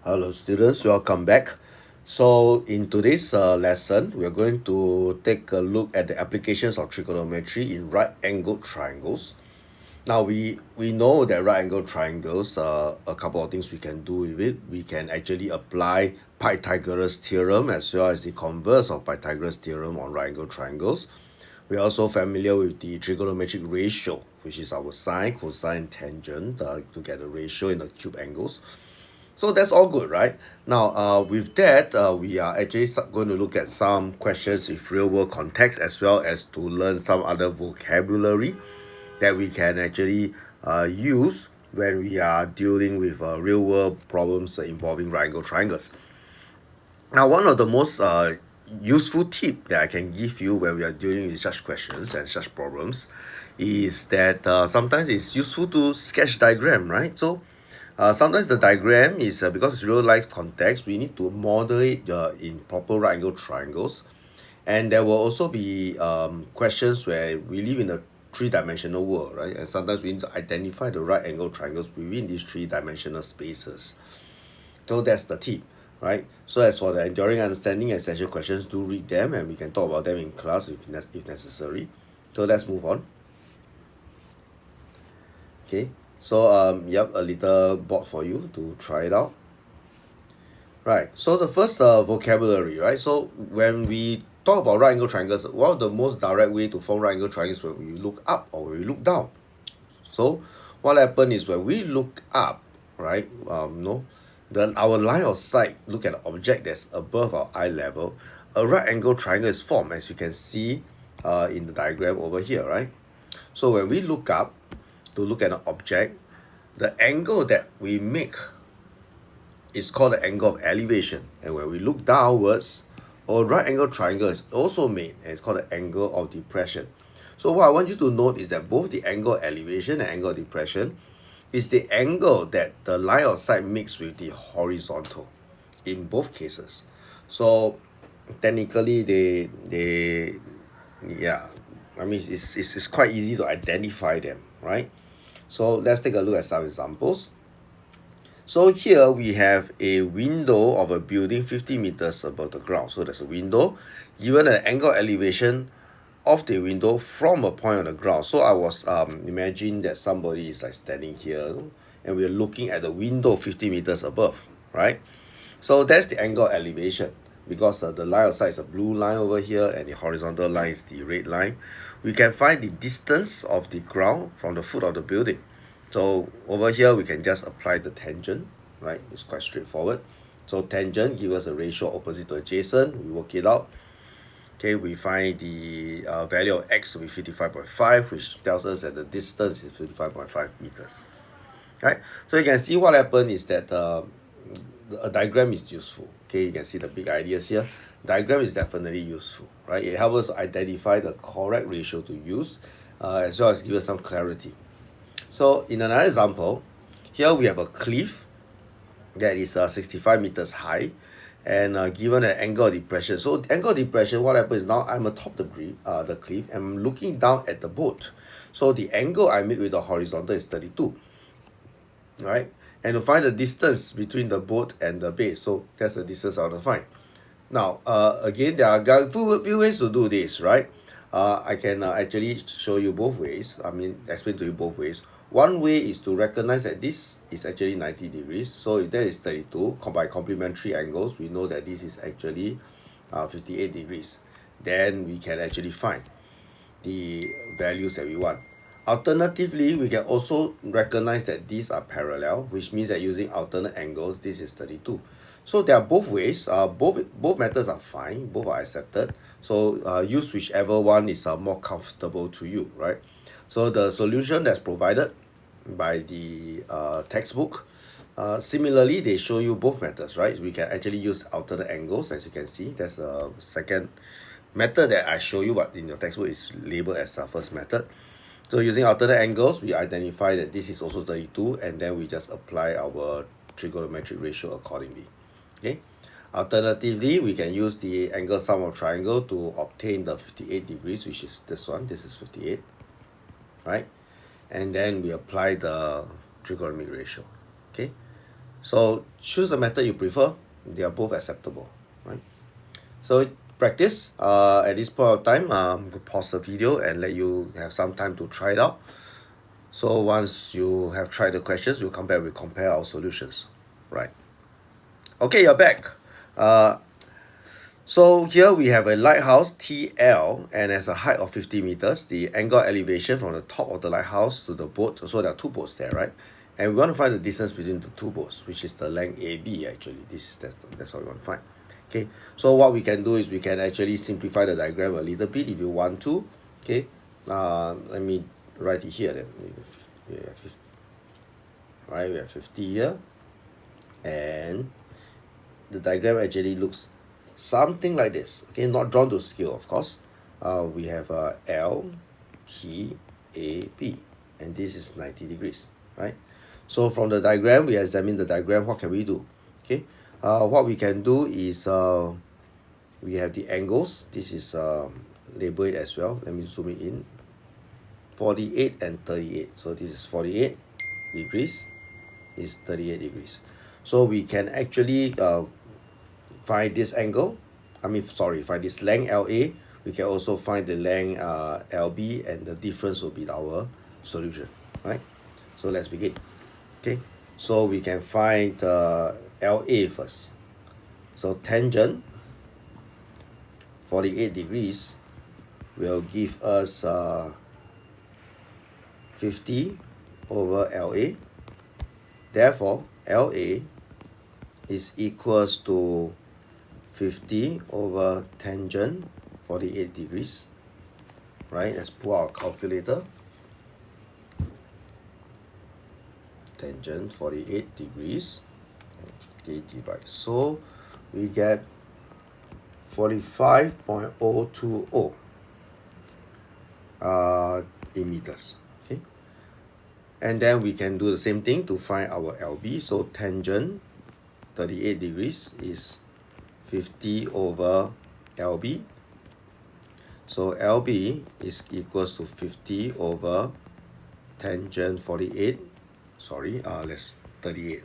Hello students, welcome back. So in today's lesson, we are going to take a look at the applications of trigonometry in right-angled triangles. Now we know that right-angled triangles, a couple of things we can do with it. We can actually apply Pythagoras theorem as well as the converse of Pythagoras theorem on right-angled triangles. We're also familiar with the trigonometric ratio, which is our sine, cosine, tangent to get the ratio in the cube angles. So that's all good, right? Now, with that, we are actually going to look at some questions with real-world context as well as to learn some other vocabulary that we can actually use when we are dealing with real-world problems involving right-angle triangles. Now, one of the most useful tip that I can give you when we are dealing with such questions and such problems is that sometimes it's useful to sketch diagram, right? So sometimes the diagram is because it's real life context, we need to model it in proper right angle triangles. And there will also be questions where we live in a three-dimensional world, right? And sometimes we need to identify the right angle triangles within these three-dimensional spaces. So that's the tip, right? So as for the enduring understanding and essential questions, do read them and we can talk about them in class if necessary. So let's move on. Okay, so yep, a little board for you to try it out. Right, so the first vocabulary, right? So when we talk about right angle triangles, one of the most direct way to form right angle triangles is when we look up or when we look down. So what happens is when we look up, right, then our line of sight look at an object that's above our eye level, a right angle triangle is formed, as you can see in the diagram over here, right? So when we look up to look at an object, the angle that we make is called the angle of elevation. And when we look downwards, a right angle triangle is also made, and it's called the angle of depression. So what I want you to note is that both the angle of elevation and angle of depression is the angle that the line of sight makes with the horizontal in both cases. So technically yeah, I mean it's quite easy to identify them, right? So let's take a look at some examples. So here we have a window of a building 50 meters above the ground. So there's a window given an angle elevation of the window from a point on the ground. So I was imagine that somebody is like standing here and we're looking at the window 50 meters above, right? So that's the angle elevation because the line of sight is a blue line over here and the horizontal line is the red line. We can find the distance of the ground from the foot of the building. So over here we can just apply the tangent, right? It's quite straightforward. So tangent gives us a ratio opposite to adjacent. We work it out. Okay, we find the value of x to be 55.5, which tells us that the distance is 55.5 meters. Right? So you can see what happened is that a diagram is useful. Okay, you can see the big ideas here. Diagram is definitely useful, right? It helps us identify the correct ratio to use, as well as give us some clarity. So in another example, here we have a cliff that is 65 meters high and given an angle of depression. So angle of depression, what happens is now I'm atop the cliff and I'm looking down at the boat. So the angle I make with the horizontal is 32, right? And to find the distance between the boat and the base, so that's the distance I want to find. Now, again, there are few ways to do this, right? I can actually show you both ways. I mean, explain to you both ways. One way is to recognize that this is actually 90 degrees. So if that is 32, by complementary angles, we know that this is actually 58 degrees. Then we can actually find the values that we want. Alternatively, we can also recognize that these are parallel, which means that using alternate angles, this is 32. So there are both ways. Both methods are fine. Both are accepted. So use whichever one is more comfortable to you, right? So the solution that's provided by the textbook, similarly, they show you both methods, right? We can actually use alternate angles, as you can see. That's the second method that I show you, but in your textbook is labeled as the first method. So using alternate angles, we identify that this is also 32, and then we just apply our trigonometric ratio accordingly. Okay. Alternatively, we can use the angle sum of triangle to obtain the 58 degrees, which is this one. This is 58, right? And then we apply the trigonometric ratio. Okay. So choose the method you prefer. They are both acceptable, right? So practice. At this point of time, pause the video and let you have some time to try it out. So once you have tried the questions, we'll come back and compare our solutions, right? Okay, you're back. So here we have a lighthouse TL and has a height of 50 meters. The angle elevation from the top of the lighthouse to the boat. So there are two boats there, right? And we want to find the distance between the two boats, which is the length AB actually. That's what we want to find. Okay, so what we can do is we can actually simplify the diagram a little bit if you want to. Okay, let me write it here then. We have 50, right? We have 50 here, and the diagram actually looks something like this. Okay, not drawn to scale, of course. We have L, T, A, B, and this is 90 degrees, right? So from the diagram, we examine the diagram. What can we do? Okay, what we can do is we have the angles. This is labeled as well. Let me zoom it in. 48 and 38. So this is 48 degrees. Is 38 degrees. So we can actually find this angle. Find this length LA. We can also find the length LB, and the difference will be our solution, right? So let's begin. Okay, so we can find LA first. So tangent 48 degrees will give us 50 over LA. Therefore, LA is equals to 50 over tangent 48 degrees, right? Let's pull our calculator. Tangent 48 degrees, okay, divide. So we get 45.020 in meters. Okay, and then we can do the same thing to find our LB. So tangent 38 degrees is 50 over LB. So LB is equals to 50 over tangent 48. Let's 38.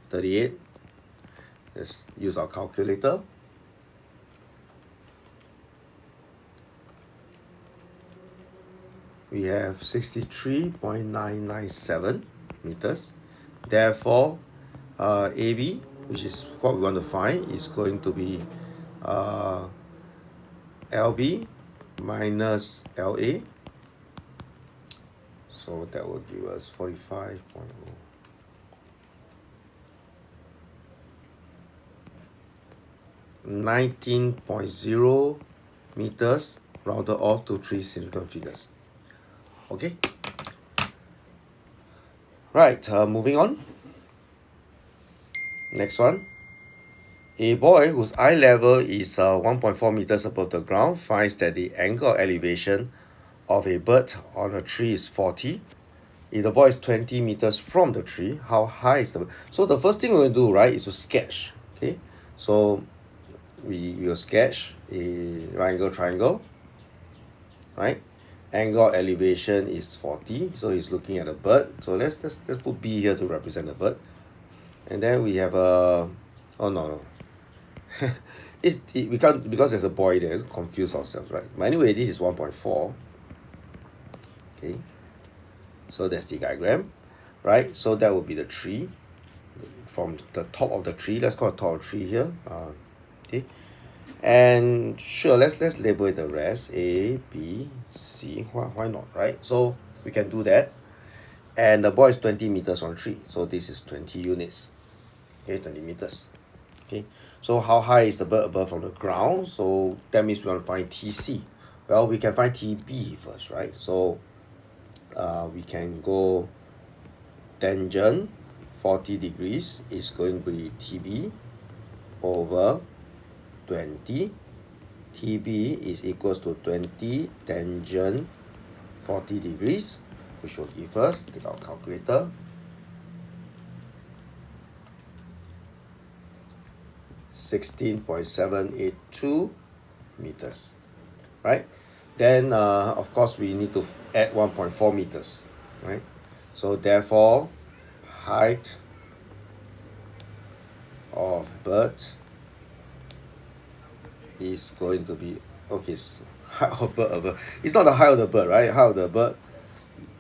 38. Let's use our calculator. We have 63.997 meters. Therefore, AB, which is what we want to find, is going to be LB minus LA. So that will give us 45.0. 19.0 meters rounded off to 3 significant figures. Okay. Right, moving on. Next one. A boy whose eye level is 1.4 meters above the ground finds that the angle of elevation of a bird on a tree is 40. If the boy is 20 meters from the tree, how high is the bird? So the first thing we're going to do, right, is to sketch. Okay, so we will sketch a right angle triangle, right? Angle of elevation is 40, so he's looking at a bird. So let's put B here to represent the bird. And then we have a, oh no. We can't, because there's a boy there, confuse ourselves, right? But anyway, this is 1.4. Okay, so that's the diagram, right? So that would be the tree. From the top of the tree, let's call it top of the tree here. Okay, and sure, let's label it the rest, A, B, C. Why not, right? So we can do that. And the boy is 20 meters from the tree, so this is 20 units. Okay, 20 meters. Okay, so how high is the bird above from the ground? So that means we want to find TC. Well, we can find TB first, right? So we can go tangent 40 degrees is going to be TB over 20. TB is equals to 20 tangent 40 degrees, which will give us, take our calculator, 16.782 meters, right? Then of course we need to add 1.4 meters, right? So therefore height of bird is going to be, okay, height of bird above. It's not the height of the bird, right? Height of the bird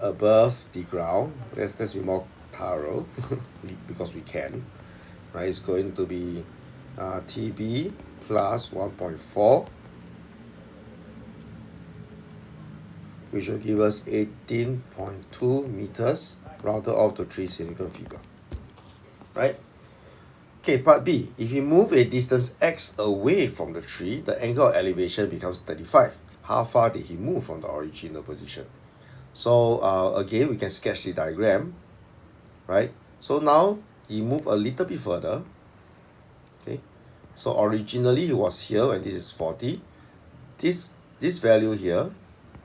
above the ground. Let's be more thorough because we can, right? It's going to be TB plus 1.4, which will give us 18.2 meters rounded off to 3 significant figure, right? Okay, part B. If you move a distance x away from the tree, the angle of elevation becomes 35. How far did he move from the original position? So again, we can sketch the diagram, right? So now he moved a little bit further. Okay, so originally he was here, and this is 40. This value here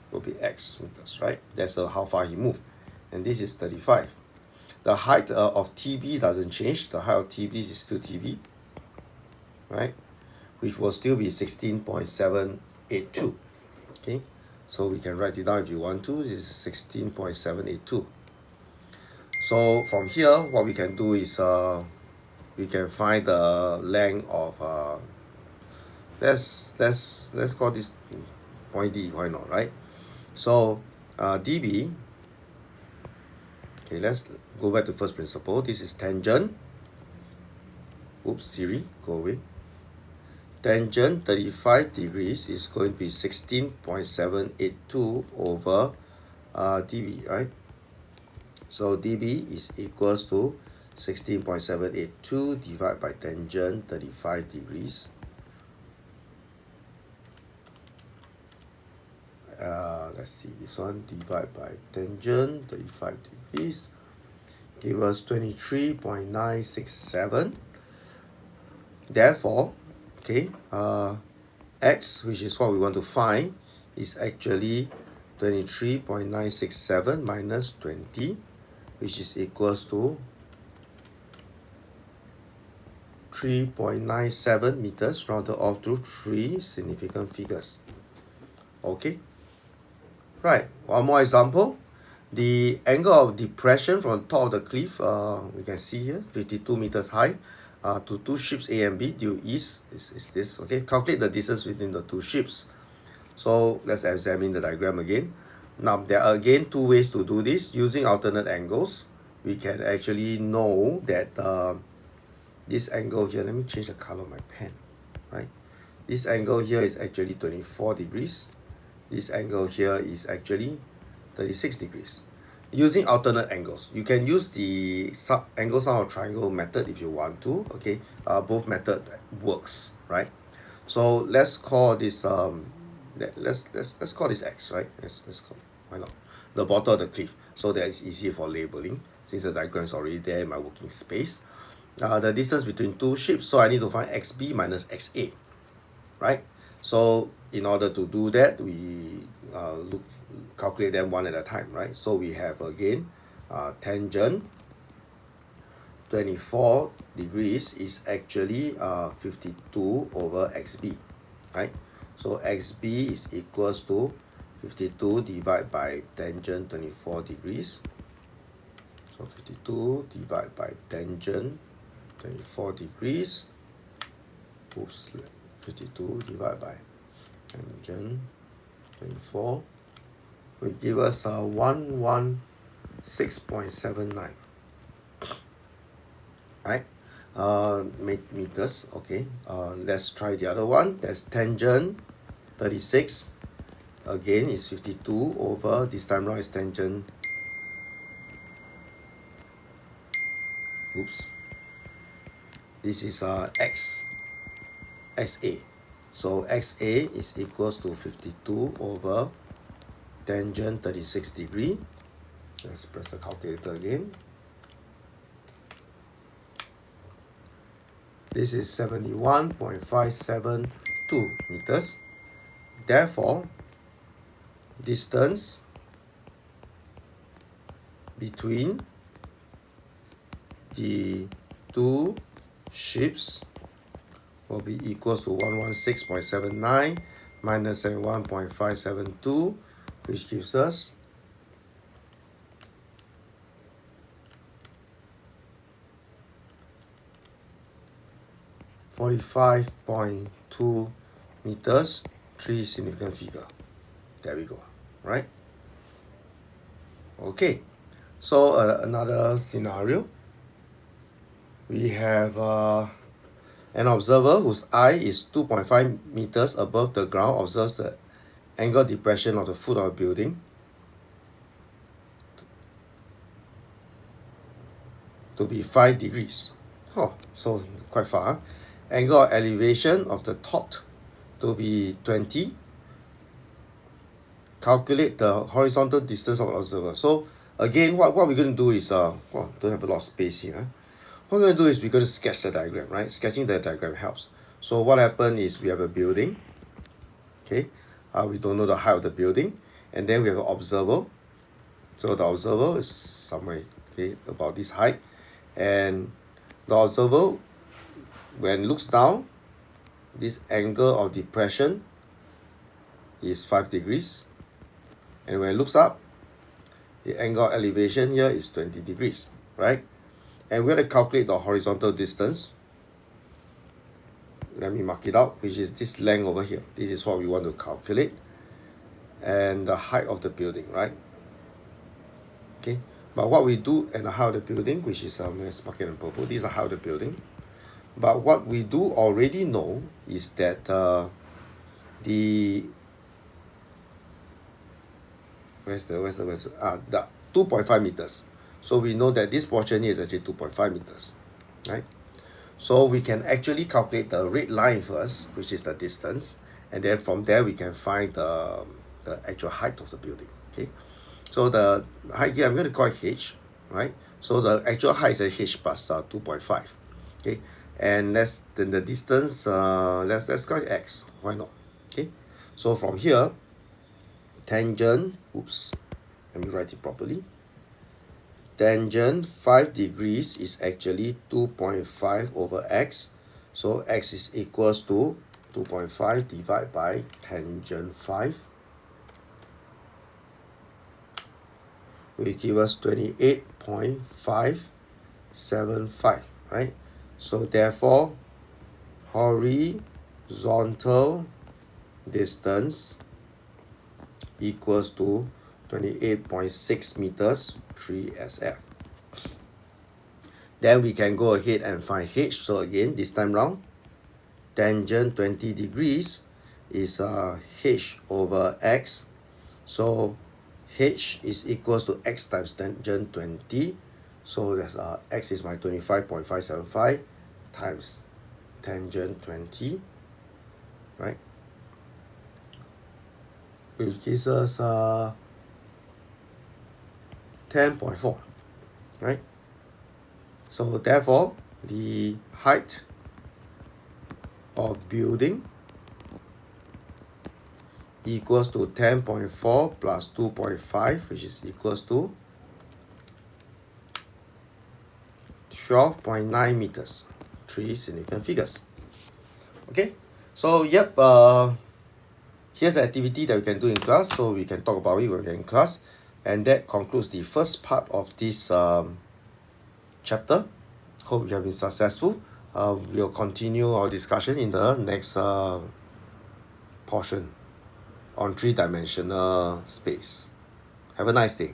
will be x meters, right? That's how far he moved, and this is 35. The height of TB doesn't change. The height of TB is still TB, right? Which will still be 16.782. Okay, so we can write it down if you want to. This is 16.782. So from here, what we can do is we can find the length of let's call this point D. Why not, right? So dB. Okay, let's go back to first principle. This is tangent. Oops, Siri, go away. Tangent 35 degrees is going to be 16.782 over dB, right? So dB is equals to 16.782 divided by tangent 35 degrees. Let's see, this one divided by tangent 35 degrees give us 23.967. Therefore, okay, x, which is what we want to find, is actually 23.967 minus 20, which is equals to 3.97 meters rounded off to 3 significant figures. Okay, right, one more example. The angle of depression from the top of the cliff, we can see here, 52 meters high, to two ships A and B due east is this. Okay, calculate the distance between the two ships. So let's examine the diagram again. Now there are again two ways to do this. Using alternate angles, we can actually know that this angle here, let me change the color of my pen, right? This angle here is actually 24 degrees. This angle here is actually 36 degrees. Using alternate angles, you can use the angle sum of triangle method if you want to. Okay, both method works, right? So let's call this let's call this x, right? Let's call, why not, the bottom of the cliff, so that it's easier for labeling since the diagram is already there in my working space. The distance between two ships, so I need to find xb minus xa, right? So in order to do that, we calculate them one at a time, right? So we have again tangent 24 degrees is actually 52 over xb, right? So xb is equals to 52 divided by tangent 24 degrees. So 52 divided by tangent 24 degrees. Oops, 52 divided by tangent 24 will give us 116.79, right? Meters. Okay, let's try the other one. That's tangent 36, again is 52 over, this time around is tangent, oops, this is xa. So xa is equals to 52 over tangent 36 degree. Let's press the calculator again. This is 71.572 meters. Therefore, distance between the two ships will be equals to 116.79 minus 71.572, which gives us 116.79 45.2 meters, 3 significant figure. There we go, right? Okay, so another scenario. We have an observer whose eye is 2.5 meters above the ground observes the angle depression of the foot of a building to be 5 degrees. Oh, so quite far. Angle of elevation of the top to be 20. Calculate the horizontal distance of the observer. So again, what we're going to do is, don't have a lot of space here. What we're going to do is we're going to sketch the diagram, right? Sketching the diagram helps. So what happened is we have a building. Okay, we don't know the height of the building, and then we have an observer. So the observer is somewhere, okay, about this height, and the observer, when looks down, this angle of depression is 5 degrees, and when it looks up, the angle of elevation here is 20 degrees, right? And we're going to calculate the horizontal distance. Let me mark it out, which is this length over here. This is what we want to calculate. And the height of the building, right? Okay, but what we do and the height of the building, which is let's mark it in purple, these are the height of the building. But what we do already know is that the 2.5 meters. So we know that this portion here is actually 2.5 meters, right? So we can actually calculate the red line first, which is the distance, and then from there we can find the actual height of the building. Okay, so the height here I'm going to call it h, right? So the actual height is h plus 2.5. Okay, and then the distance, let's call it x. Why not? Okay, so from here, tangent, let me write it properly. Tangent 5 degrees is actually 2.5 over x. So x is equals to 2.5 divided by tangent 5, will give us 28.575, right? So therefore, horizontal distance equals to 28.6 meters, 3 SF. Then we can go ahead and find h. So again, this time round, tangent 20 degrees is h over x. So h is equals to x times tangent 20. So that's x is my 25.575 times tangent 20, right? Which gives us 10.4, right? So therefore, the height of building equals to 10.4 plus 2.5, which is equals to 12.9 meters, 3 significant figures. Okay, so yep, here's an activity that we can do in class, so we can talk about it when we're in class. And that concludes the first part of this chapter. Hope you have been successful. We'll continue our discussion in the next portion on 3-dimensional space. Have a nice day.